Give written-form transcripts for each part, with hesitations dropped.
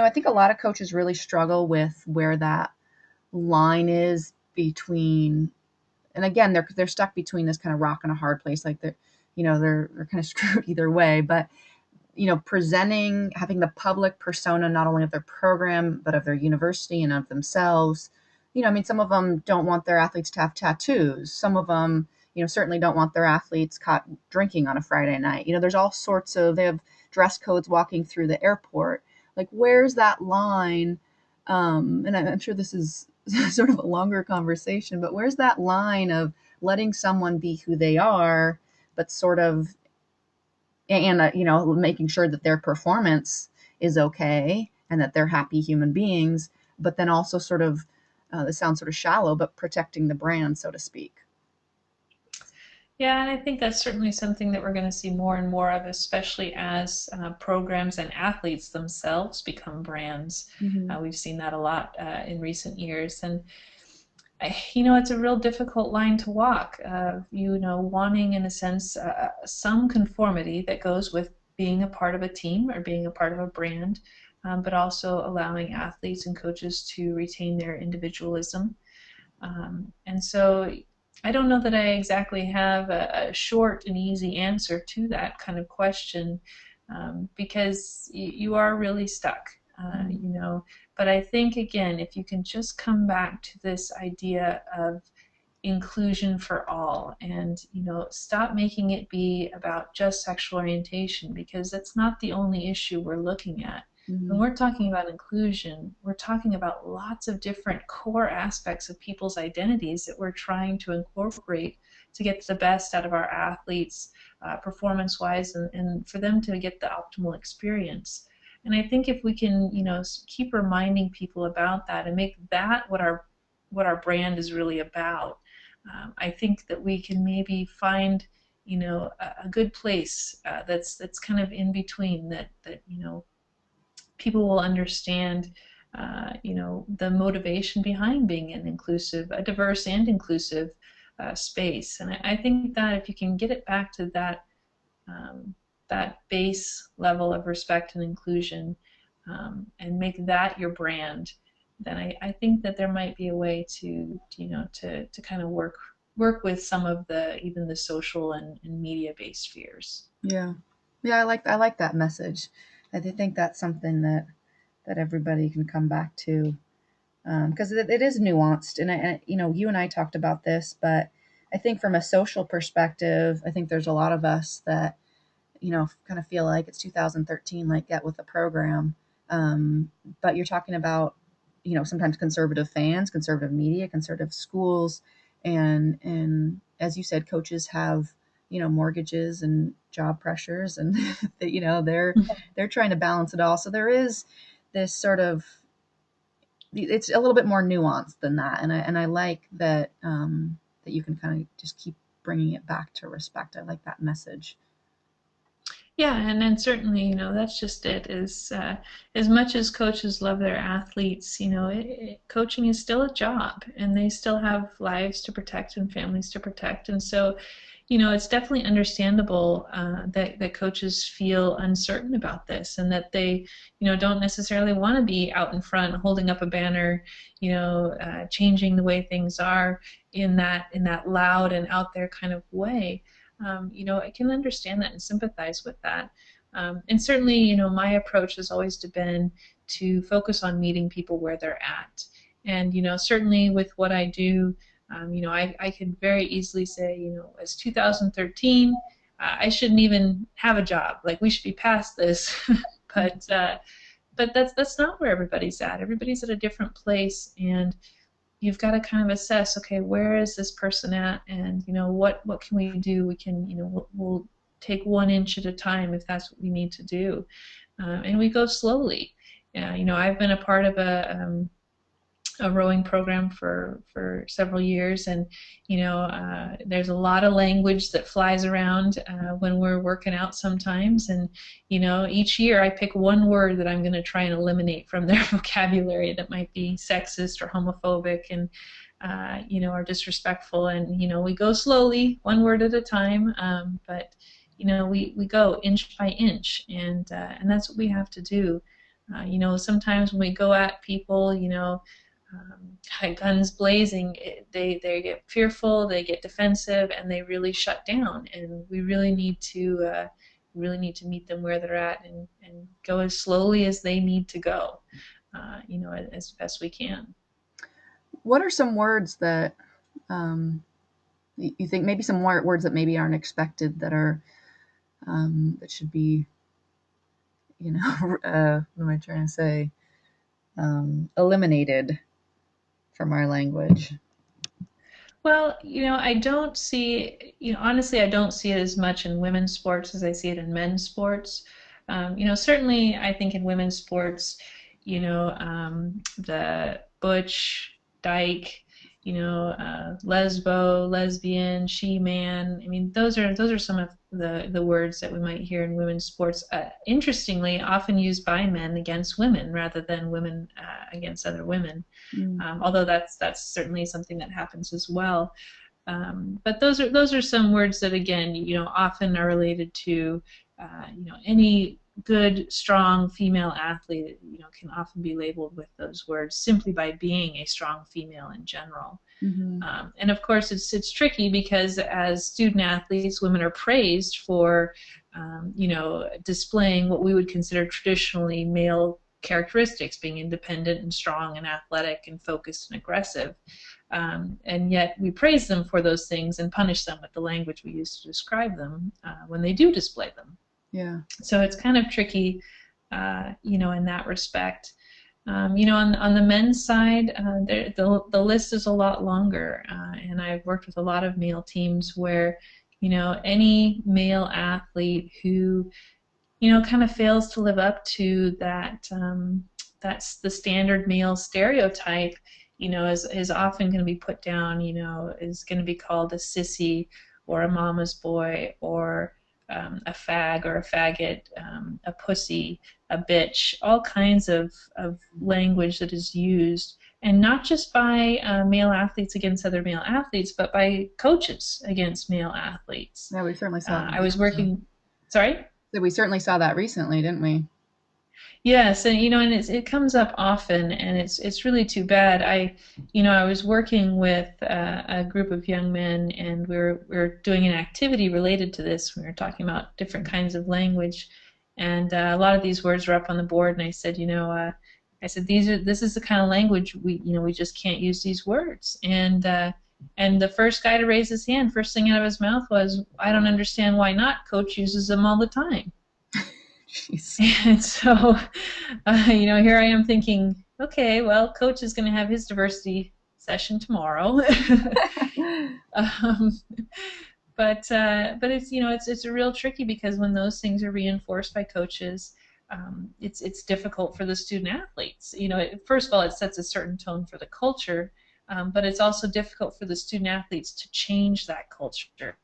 I think a lot of coaches really struggle with where that line is between, and again, they're stuck between this kind of rock and a hard place. Like they're kind of screwed either way. But presenting, having the public persona not only of their program but of their university and of themselves. I mean, some of them don't want their athletes to have tattoos. Some of them, certainly don't want their athletes caught drinking on a Friday night. There's all sorts of, they have dress codes walking through the airport. Like, where's that line? And I'm sure this is sort of a longer conversation, but where's that line of letting someone be who they are, but sort of, and making sure that their performance is okay and that they're happy human beings, but then also sort of, this sounds sort of shallow, but protecting the brand, so to speak. Yeah, and I think that's certainly something that we're going to see more and more of, especially as programs and athletes themselves become brands. Mm-hmm. We've seen that a lot in recent years, and it's a real difficult line to walk. Wanting, in a sense, some conformity that goes with being a part of a team or being a part of a brand, but also allowing athletes and coaches to retain their individualism. And so I don't know that I exactly have a short and easy answer to that kind of question, because you are really stuck, But I think, again, if you can just come back to this idea of inclusion for all, and stop making it be about just sexual orientation, because that's not the only issue we're looking at. Mm-hmm. When we're talking about inclusion, we're talking about lots of different core aspects of people's identities that we're trying to incorporate to get the best out of our athletes, performance-wise, and for them to get the optimal experience. And I think if we can, keep reminding people about that and make that what our brand is really about, I think that we can maybe find, a good place that's kind of in between, that people will understand, the motivation behind being an inclusive, a diverse and inclusive space. And I think that if you can get it back to that base level of respect and inclusion, and make that your brand, then I think that there might be a way to kind of work with some of even the social and media based fears. Yeah. Yeah, I like that message. I think that's something that everybody can come back to, because it is nuanced, and you and I talked about this, but I think from a social perspective, I think there's a lot of us that kind of feel like it's 2013, like, get with the program. But you're talking about, sometimes conservative fans, conservative media, conservative schools, and as you said, coaches have, mortgages and job pressures, and they're trying to balance it all. So there is this sort of, it's a little bit more nuanced than that, and I like that, that you can kind of just keep bringing it back to respect. I like that message. Yeah, and then certainly, that's just it. Is as much as coaches love their athletes, coaching is still a job, and they still have lives to protect and families to protect. And so, it's definitely understandable that coaches feel uncertain about this, and that they, don't necessarily want to be out in front holding up a banner, changing the way things are in that loud and out there kind of way. I can understand that and sympathize with that. And certainly, my approach has always been to focus on meeting people where they're at. And, certainly with what I do, I could very easily say, as 2013, I shouldn't even have a job. Like, we should be past this. But that's not where everybody's at. Everybody's at a different place, and you've got to kind of assess, okay, where is this person at, and what can we do? We can, we'll take 1 inch at a time if that's what we need to do, and we go slowly. I've been a part of a rowing program for several years, and there's a lot of language that flies around when we're working out sometimes, and each year I pick one word that I'm going to try and eliminate from their vocabulary that might be sexist or homophobic, and or disrespectful, and we go slowly, one word at a time, but we go inch by inch, and that's what we have to do. Sometimes when we go at people, guns blazing, they get fearful, they get defensive, and they really shut down. And we really need to meet them where they're at, and go as slowly as they need to go, as best we can. What are some words that you think, maybe some words that maybe aren't expected, that are that should be, what am I trying to say? Eliminated from our language. Well, I don't see, honestly, I don't see it as much in women's sports as I see it in men's sports. Certainly, I think in women's sports, the butch, dyke, lesbo, lesbian, she, man. I mean, those are some of the words that we might hear in women's sports. Interestingly, often used by men against women rather than women against other women. Although that's certainly something that happens as well. But those are some words that, again, often are related to any good, strong female athlete, can often be labeled with those words simply by being a strong female in general. Mm-hmm. And of course, it's tricky because as student athletes, women are praised for, displaying what we would consider traditionally male characteristics, being independent and strong and athletic and focused and aggressive. And yet we praise them for those things and punish them with the language we use to describe them when they do display them. Yeah. So it's kind of tricky, in that respect. On the men's side, the list is a lot longer, and I've worked with a lot of male teams where, any male athlete who, kind of fails to live up to that's the standard male stereotype, is often going to be put down, is going to be called a sissy or a mama's boy or a fag or a faggot, a pussy, a bitch, all kinds of language that is used, and not just by male athletes against other male athletes, but by coaches against male athletes. Yeah, we certainly saw that. I was working, sorry? We certainly saw that recently, didn't we? Yes, and it comes up often, and it's really too bad. I was working with a group of young men, and we were doing an activity related to this. We were talking about different kinds of language, and a lot of these words were up on the board. And I said, this is the kind of language we just can't use these words. And the first guy to raise his hand, first thing out of his mouth was, "I don't understand why not. Coach uses them all the time." Jeez. And so, here I am thinking, okay, well, Coach is going to have his diversity session tomorrow. um, but it's a real tricky, because when those things are reinforced by coaches, it's difficult for the student athletes. First of all, it sets a certain tone for the culture, but it's also difficult for the student athletes to change that culture,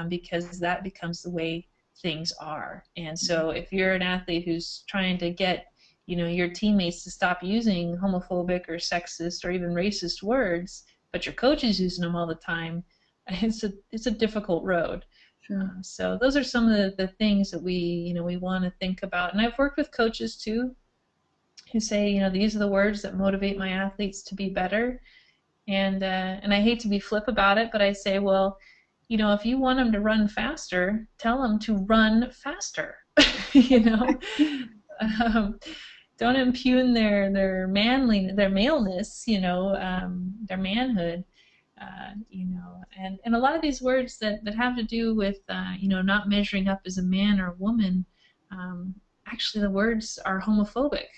because that becomes the way things are. And so if you're an athlete who's trying to get your teammates to stop using homophobic or sexist or even racist words, but your coach is using them all the time, it's a difficult road. Sure. So those are some of the things that we want to think about. And I've worked with coaches too who say, these are the words that motivate my athletes to be better. And I hate to be flip about it, but I say, well, if you want them to run faster, tell them to run faster. Don't impugn their maleness, their manhood, and a lot of these words that have to do with not measuring up as a man or a woman, actually the words are homophobic.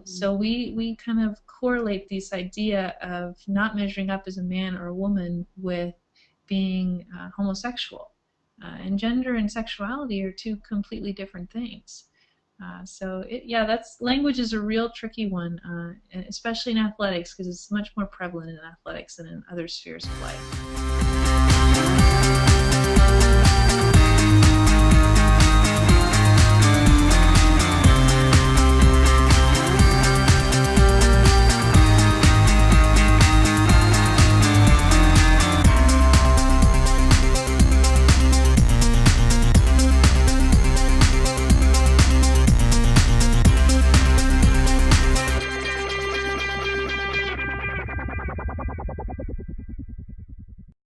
So we kind of correlate this idea of not measuring up as a man or a woman with being homosexual. And gender and sexuality are two completely different things. Language is a real tricky one, especially in athletics, because it's much more prevalent in athletics than in other spheres of life.